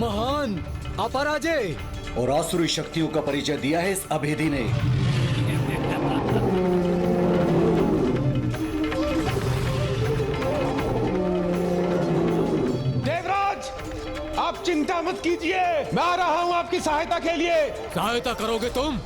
महान अपराजय और आसुरी शक्तियों का परिचय दिया है इस अभेदी ने। देवराज, आप चिंता मत कीजिए, मैं आ रहा हूं आपकी सहायता के लिए। सहायता करोगे तुम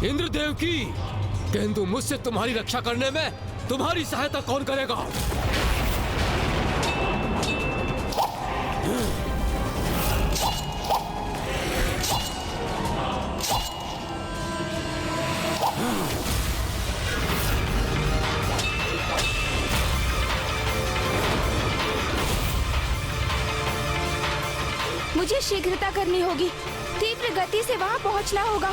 इंद्रदेव की, किंतु मुझसे तुम्हारी रक्षा करने में तुम्हारी सहायता कौन करेगा? मुझे शीघ्रता करनी होगी, तीव्र गति से वहां पहुंचना होगा,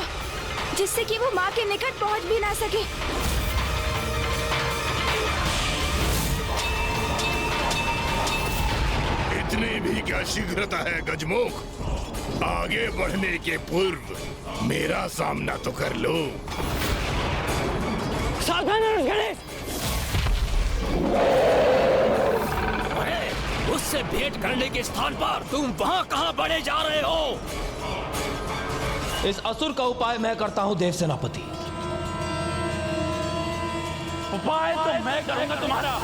जिससे कि वो माँ के निकट पहुंच भी ना सके। इतनी भी क्या शीघ्रता है गजमुख? आगे बढ़ने के पूर्व मेरा सामना तो कर लो। सावधान रणघड़े! उससे भेंट करने के स्थान पर तुम वहाँ कहाँ बढ़े जा रहे हो? इस असुर का उपाय मैं करता हूँ देव सेनापति। उपाय तो मैं करूंगा तुम्हारा।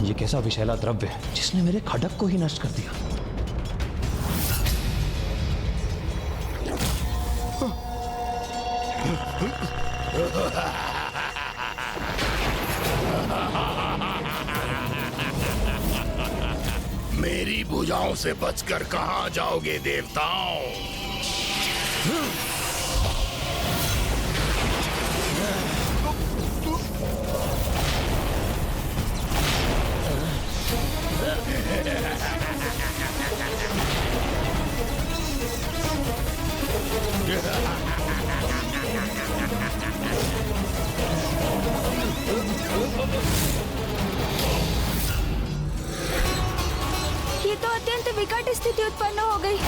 ये कैसा विषैला द्रव्य है जिसने मेरे खड्ग को ही नष्ट कर दिया? मेरी भुजाओं से बचकर कहां जाओगे देवताओं? ये तो अत्यंत विकट स्थिति उत्पन्न हो गई।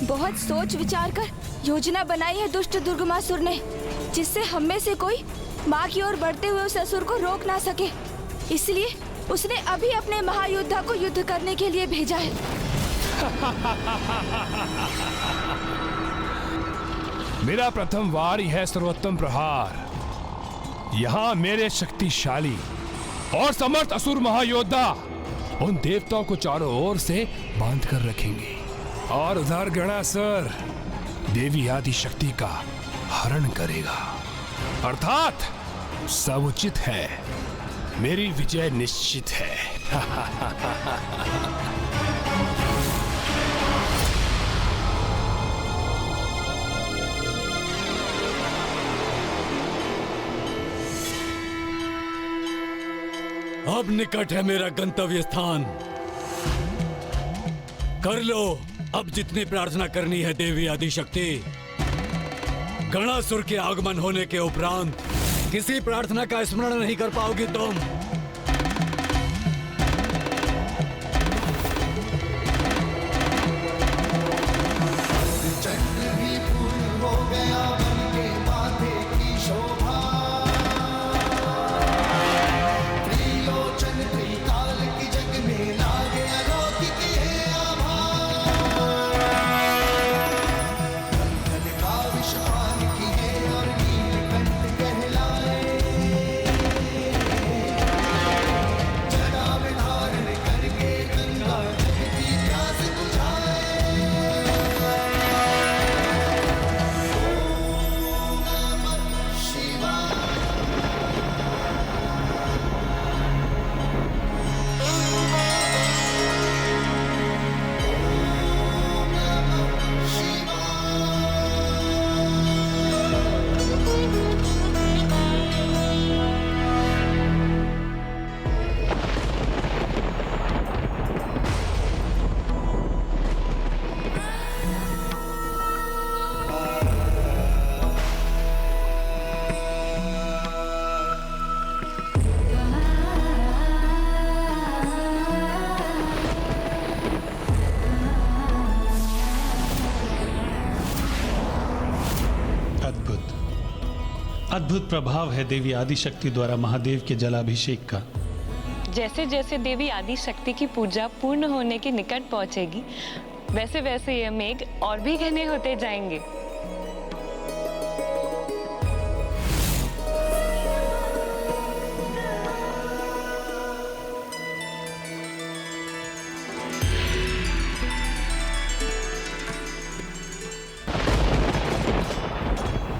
बहुत सोच विचार कर योजना बनाई है दुष्ट दुर्गमासुर ने, जिससे हम में से कोई माँ की ओर बढ़ते हुए उस असुर को रोक ना सके। इसलिए उसने अभी अपने महायोद्धा को युद्ध करने के लिए भेजा है। मेरा प्रथम वार ही है सर्वोत्तम प्रहार। यहाँ मेरे शक्तिशाली और समर्थ असुर महायोद्धा उन देवताओं को चारों ओर से बांध कर रखेंगे, और उधर गणासुर देवी आदि शक्ति का हरण करेगा। अर्थात सब उचित है, मेरी विजय निश्चित है। अब निकट है मेरा गंतव्य स्थान। कर लो अब जितनी प्रार्थना करनी है देवी आदि शक्ति। गणासुर के आगमन होने के उपरांत किसी प्रार्थना का स्मरण नहीं कर पाओगी तुम। अद्भुत प्रभाव है देवी आदिशक्ति द्वारा महादेव के जलाभिषेक का। जैसे जैसे देवी आदिशक्ति की पूजा पूर्ण होने के निकट पहुंचेगी, वैसे वैसे ये मेघ और भी घने होते जाएंगे।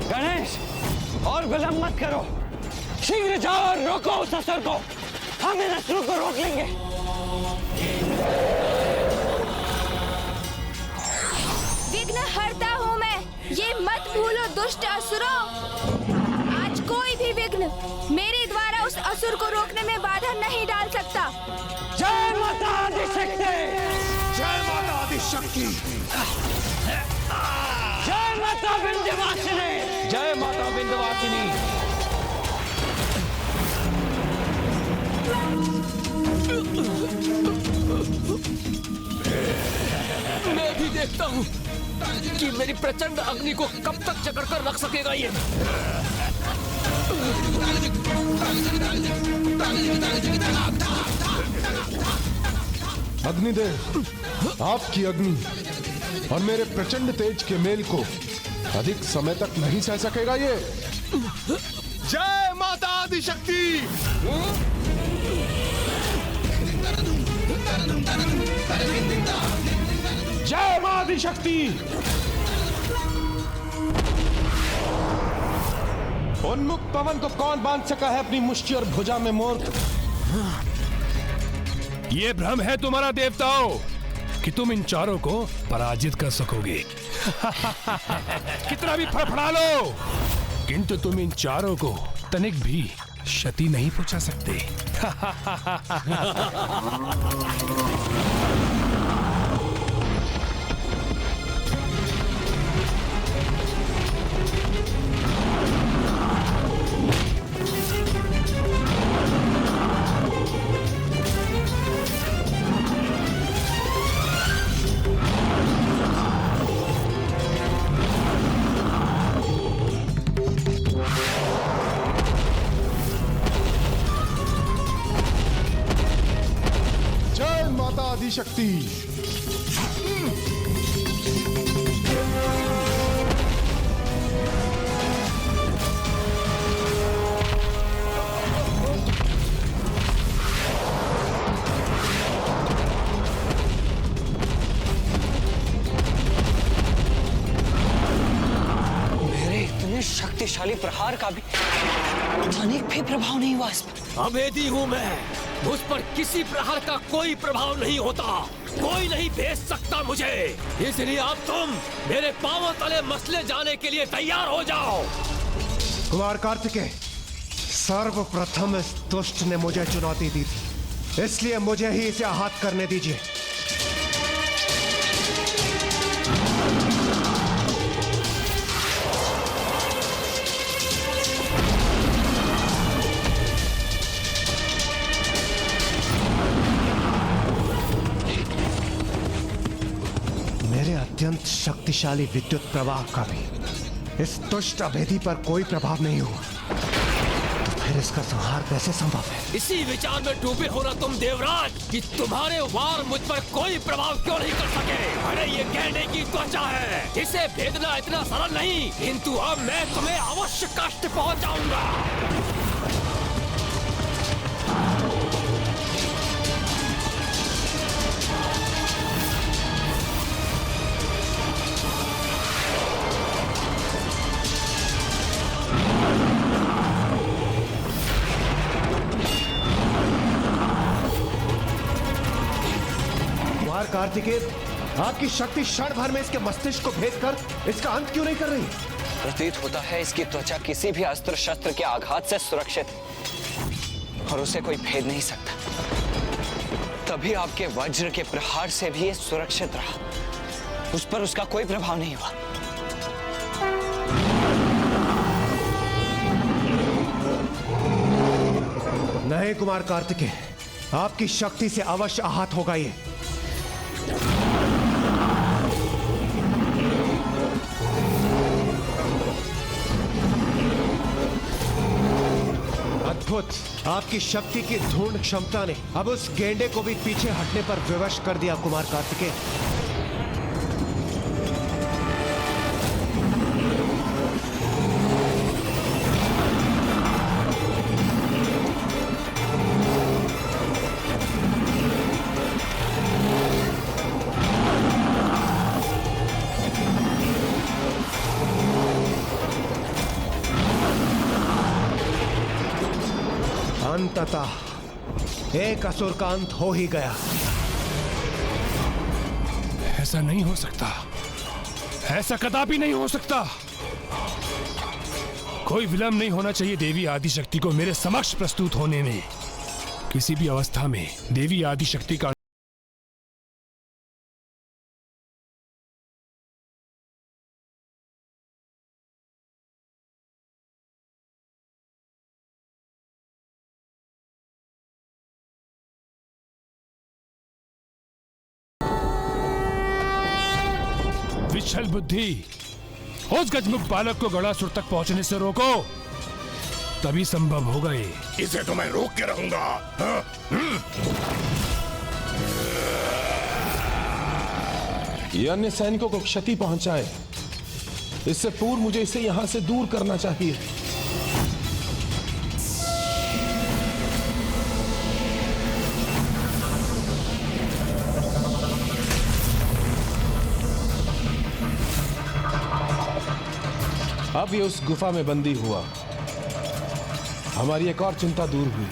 गणेश, और विलंब मत करो, शीघ्र जाओ और रोको उस असुर को। हम इन असुरों को रोक लेंगे। विघ्न हरता हूँ मैं, ये मत भूलो दुष्ट असुरों। आज कोई भी विघ्न मेरे द्वारा उस असुर को रोकने में बाधा नहीं डाल सकता। जय माता आदिशक्ति! जय माता आदिशक्ति! जय माता विंध्यवासिनी! जय माता विंध्यवासिनी! मैं भी देखता हूँ कि मेरी प्रचंड अग्नि को कब तक जकड़ कर रख सकेगा ये। अग्निदेव, आपकी अग्नि और मेरे प्रचंड तेज के मेल को अधिक समय तक नहीं सह सकेगा ये। जय माता आदिशक्ति! जय मां आदिशक्ति! उन्मुख पवन को कौन बांध सका है अपनी मुष्टि और भुजा में मूर्ख? ये भ्रम है तुम्हारा देवताओं कि तुम इन चारों को पराजित कर सकोगे। कितना भी फड़फड़ा लो, किंतु तुम इन चारों को तनिक भी क्षति नहीं पहुंचा सकते। शक्ति। मेरे इतने शक्तिशाली प्रहार का भी तनिक भी प्रभाव नहीं हुआ इस पर। अभेदी हूँ मैं, मुझ पर किसी प्रहार का कोई प्रभाव नहीं होता, कोई नहीं भेज सकता मुझे। इसलिए अब तुम मेरे पांवों तले मसले जाने के लिए तैयार हो जाओ। कुमार कार्तिकेय, सर्वप्रथम इस दुष्ट ने मुझे चुनौती दी थी, इसलिए मुझे ही इसे आहत करने दीजिए। मेरे अत्यंत शक्तिशाली विद्युत प्रवाह का भी इस दुष्ट अभेदी पर कोई प्रभाव नहीं हुआ, तो फिर इसका संहार कैसे संभव है? इसी विचार में डूबे हो ना तुम देवराज कि तुम्हारे वार मुझ पर कोई प्रभाव क्यों नहीं कर सके। अरे ये गहने की त्वचा है, इसे भेदना इतना सरल नहीं, किंतु अब मैं तुम्हें अवश्य कष्ट पहुंचाऊंगा। कार्तिकेय, आपकी शक्ति क्षण भर में इसके मस्तिष्क को भेद कर इसका अंत क्यों नहीं कर रही? प्रतीत होता है इसकी त्वचा किसी भी अस्त्र शस्त्र के आघात से सुरक्षित है और उसे कोई भेद नहीं सकता। तभी आपके वज्र के प्रहार से भी ये सुरक्षित रहा, उस पर उसका कोई प्रभाव नहीं हुआ। नहीं कुमार कार्तिकेय, आपकी शक्ति से अवश्य आहत होगा ये। आपकी शक्ति की ढूंढ क्षमता ने अब उस गेंडे को भी पीछे हटने पर विवश कर दिया कुमार कार्तिकेय। अंततः एक असुर का अंत हो ही गया। ऐसा नहीं हो सकता, ऐसा कदापि नहीं हो सकता। कोई विलंब नहीं होना चाहिए देवी आदिशक्ति को मेरे समक्ष प्रस्तुत होने में। किसी भी अवस्था में देवी आदिशक्ति का विचल बुद्धि, उस गजमुख बालक को गणासुर तक पहुंचने से रोको, तभी संभव होगा ये। इसे तो मैं रोक के रहूंगा। ये अन्य सैनिकों को क्षति पहुंचाए, इससे पूर्व मुझे इसे यहां से दूर करना चाहिए। अब ये उस गुफा में बंदी हुआ, हमारी एक और चिंता दूर हुई।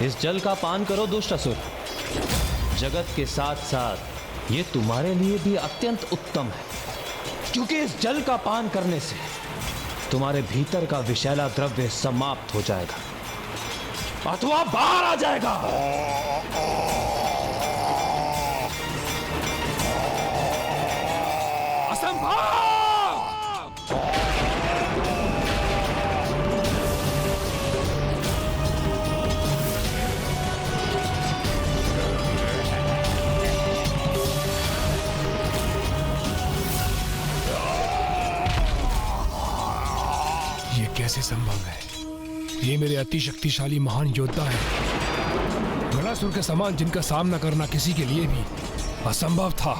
इस जल का पान करो दुष्ट असुर। जगत के साथ साथ ये तुम्हारे लिए भी अत्यंत उत्तम है, क्योंकि इस जल का पान करने से तुम्हारे भीतर का विषैला द्रव्य समाप्त हो जाएगा अथवा बाहर आ जाएगा। असंभव! ये कैसे संभव है? ये मेरे अति शक्तिशाली महान योद्धा है। गणासुर के समान जिनका सामना करना किसी के लिए भी असंभव था,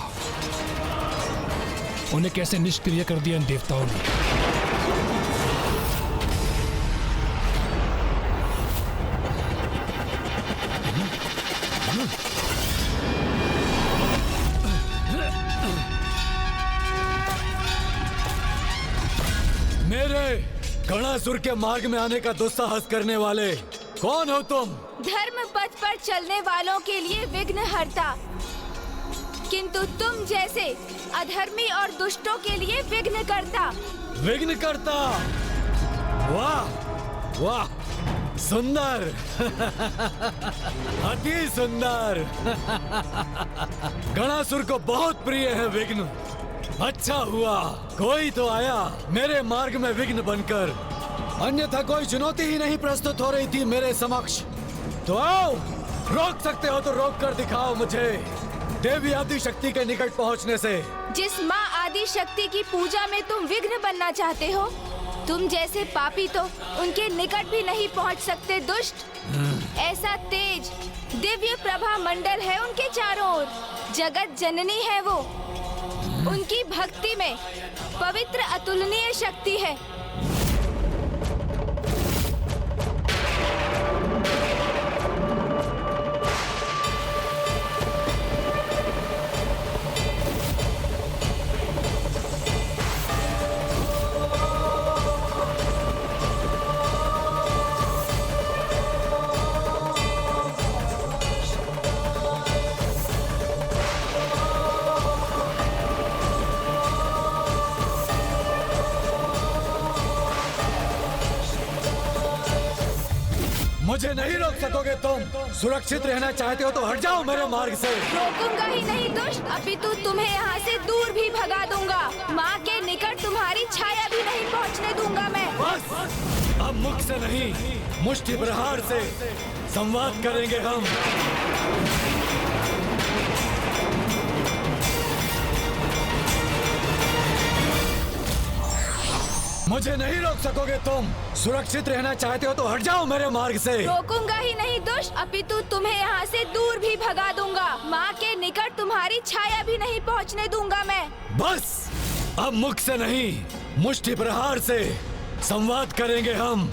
उन्हें कैसे निष्क्रिय कर दिया इन देवताओं ने। मेरे गणासुर के मार्ग में आने का दुस्साहस करने वाले कौन हो तुम? धर्म पथ पर चलने वालों के लिए विघ्नहर्ता, किंतु तुम जैसे अधर्मी और दुष्टों के लिए विघ्नकर्ता। विघ्नकर्ता? वाह वाह, सुंदर अति सुंदर। गणासुर को बहुत प्रिय है विघ्न। अच्छा हुआ कोई तो आया मेरे मार्ग में विघ्न बनकर, अन्यथा कोई चुनौती ही नहीं प्रस्तुत हो रही थी मेरे समक्ष। तो आओ, रोक सकते हो तो रोक कर दिखाओ मुझे देवी आदिशक्ति के निकट पहुंचने से। जिस माँ आदिशक्ति की पूजा में तुम विघ्न बनना चाहते हो, तुम जैसे पापी तो उनके निकट भी नहीं पहुंच सकते दुष्ट। ऐसा तेज दिव्य प्रभा मंडल है उनके चारों ओर, जगत जननी है वो। उनकी भक्ति में पवित्र अतुलनीय शक्ति है। मुझे नहीं रोक सकोगे तुम। सुरक्षित रहना चाहते हो तो हट जाओ मेरे मार्ग से। रोकूंगा ही नहीं दुष्ट, अपितु तुम्हें यहाँ से दूर भी भगा दूंगा। माँ के निकट तुम्हारी छाया भी नहीं पहुँचने दूंगा मैं। बस, अब मुख से नहीं मुष्टि प्रहार से संवाद करेंगे हम। मुझे नहीं रोक सकोगे तुम। सुरक्षित रहना चाहते हो तो हट जाओ मेरे मार्ग से। रोकूंगा ही नहीं दुष्ट, अपितु तुम्हें यहाँ से दूर भी भगा दूंगा। माँ के निकट तुम्हारी छाया भी नहीं पहुँचने दूंगा मैं। बस अब मुख से नहीं, मुष्टि प्रहार से संवाद करेंगे हम।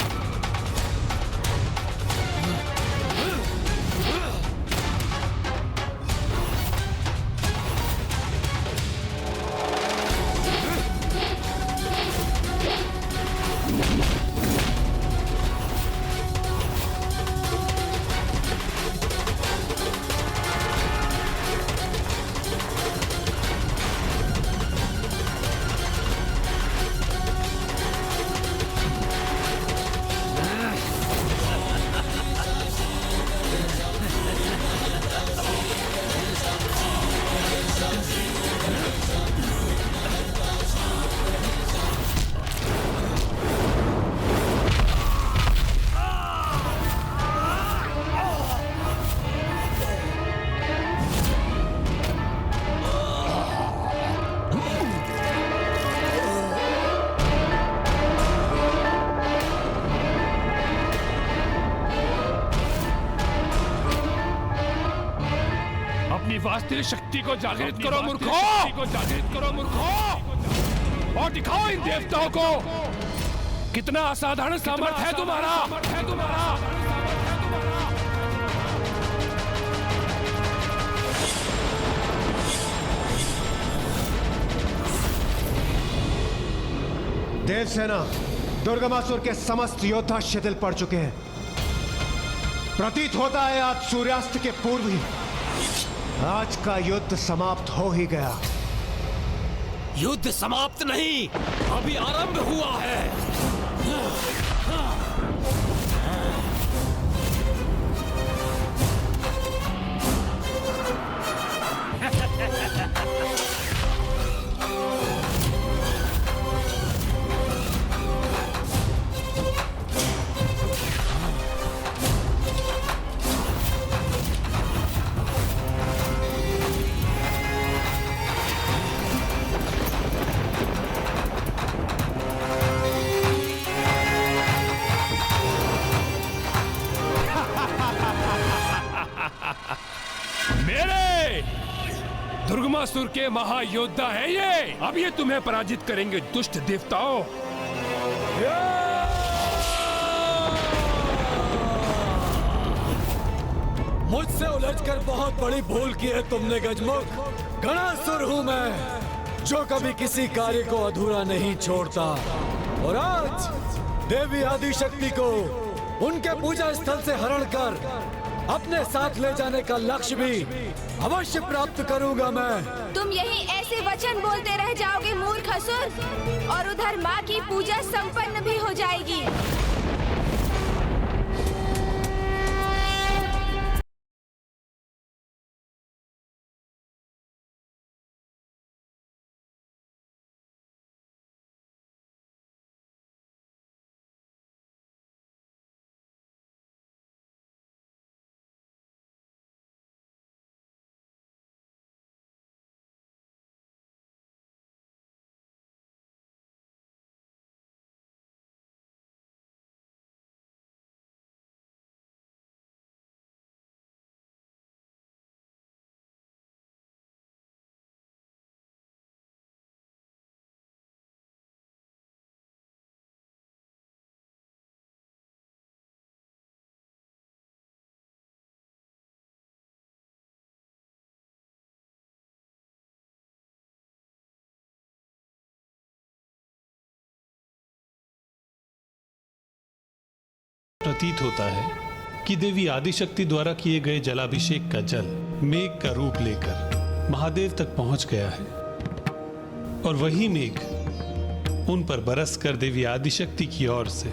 वास्तविक शक्ति को जागृत करो मूर्खों, और दिखाओ इन देवताओं को कितना असाधारण सामर्थ्य है तुम्हारा। देवसेना, दुर्गमासुर के समस्त योद्धा शिथिल पड़ चुके हैं। प्रतीत होता है आज सूर्यास्त के पूर्व ही आज का युद्ध समाप्त हो ही गया। युद्ध समाप्त नहीं, अभी आरंभ हुआ है। दुर्गमासुर के महायोद्धा है ये, अब ये तुम्हें पराजित करेंगे दुष्ट देवताओं। मुझसे उलझकर बहुत बड़ी भूल की है तुमने गजमुख। गणासुर हूँ मैं, जो कभी किसी कार्य को अधूरा नहीं छोड़ता। और आज देवी आदिशक्ति को उनके पूजा स्थल से हरण कर अपने साथ ले जाने का लक्ष्य भी अवश्य प्राप्त करूंगा मैं। तुम यही ऐसे वचन बोलते रह जाओगे मूर्ख असुर, और उधर माँ की पूजा संपन्न भी हो जाएगी। प्रतीत होता है कि देवी आदिशक्ति द्वारा किए गए जलाभिषेक का जल मेघ का रूप लेकर महादेव तक पहुंच गया है, और वही मेघ उन पर बरस कर देवी आदिशक्ति की ओर से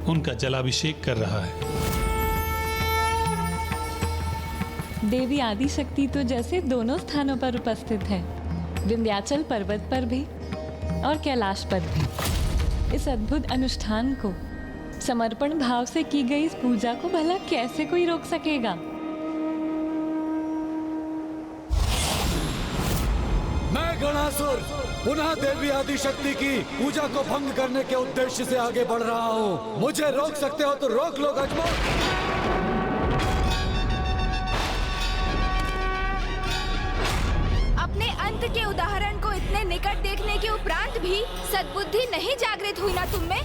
उनका जलाभिषेक कर रहा है। देवी आदिशक्ति तो जैसे दोनों स्थानों पर उपस्थित है, विंध्याचल पर्वत पर भी और कैलाश पर भी। इस अद्भुत अनुष्ठान को, समर्पण भाव से की गई इस पूजा को भला कैसे कोई रोक सकेगा? मैं गणासुर पुनः देवी आदिशक्ति की पूजा को भंग करने के उद्देश्य से आगे बढ़ रहा हूँ। मुझे रोक सकते हो तो रोक लो गजमुख। अपने अंत के उदाहरण को इतने निकट देखने के उपरांत भी सद्बुद्धि नहीं जागृत हुई ना तुम में?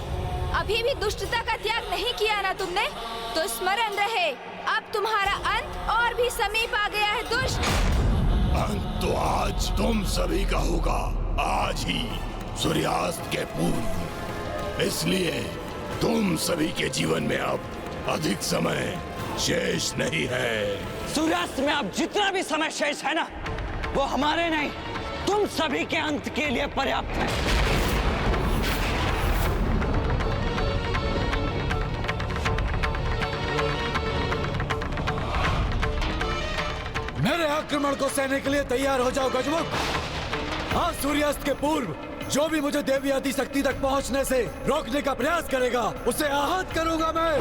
अभी भी दुष्टता का त्याग नहीं किया ना तुमने? तो स्मरण रहे, अब तुम्हारा अंत और भी समीप आ गया है दुष्ट। अंत तो आज तुम सभी का होगा, आज ही सूर्यास्त के पूर्व। इसलिए तुम सभी के जीवन में अब अधिक समय शेष नहीं है। सूर्यास्त में अब जितना भी समय शेष है ना, वो हमारे नहीं, तुम सभी के अंत के लिए पर्याप्त है। मेरे आक्रमण को सहने के लिए तैयार हो जाओ गजमुख। आज सूर्यास्त के पूर्व जो भी मुझे देवी आदिशक्ति तक पहुंचने से रोकने का प्रयास करेगा, उसे आहत करूंगा मैं।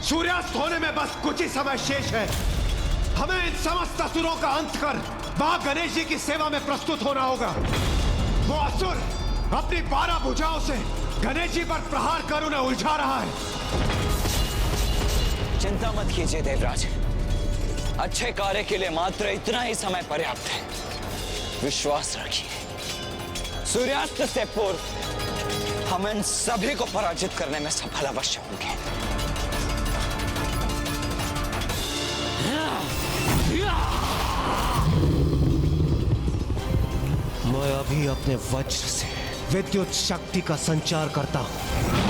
सूर्यास्त होने में बस कुछ ही समय शेष है। हमें इन समस्त असुरों का अंत कर मां गणेश जी की सेवा में प्रस्तुत होना होगा। वो असुर अपनी 12 भुजाओं से गणेश जी पर प्रहार कर उन्हें उलझा रहा है। चिंता मत कीजिए देवराज, अच्छे कार्य के लिए मात्र इतना ही समय पर्याप्त है। विश्वास रखिए, सूर्यास्त से पूर्व हम इन सभी को पराजित करने में सफल अवश्य होंगे। मैं अभी अपने वज्र से विद्युत शक्ति का संचार करता हूं।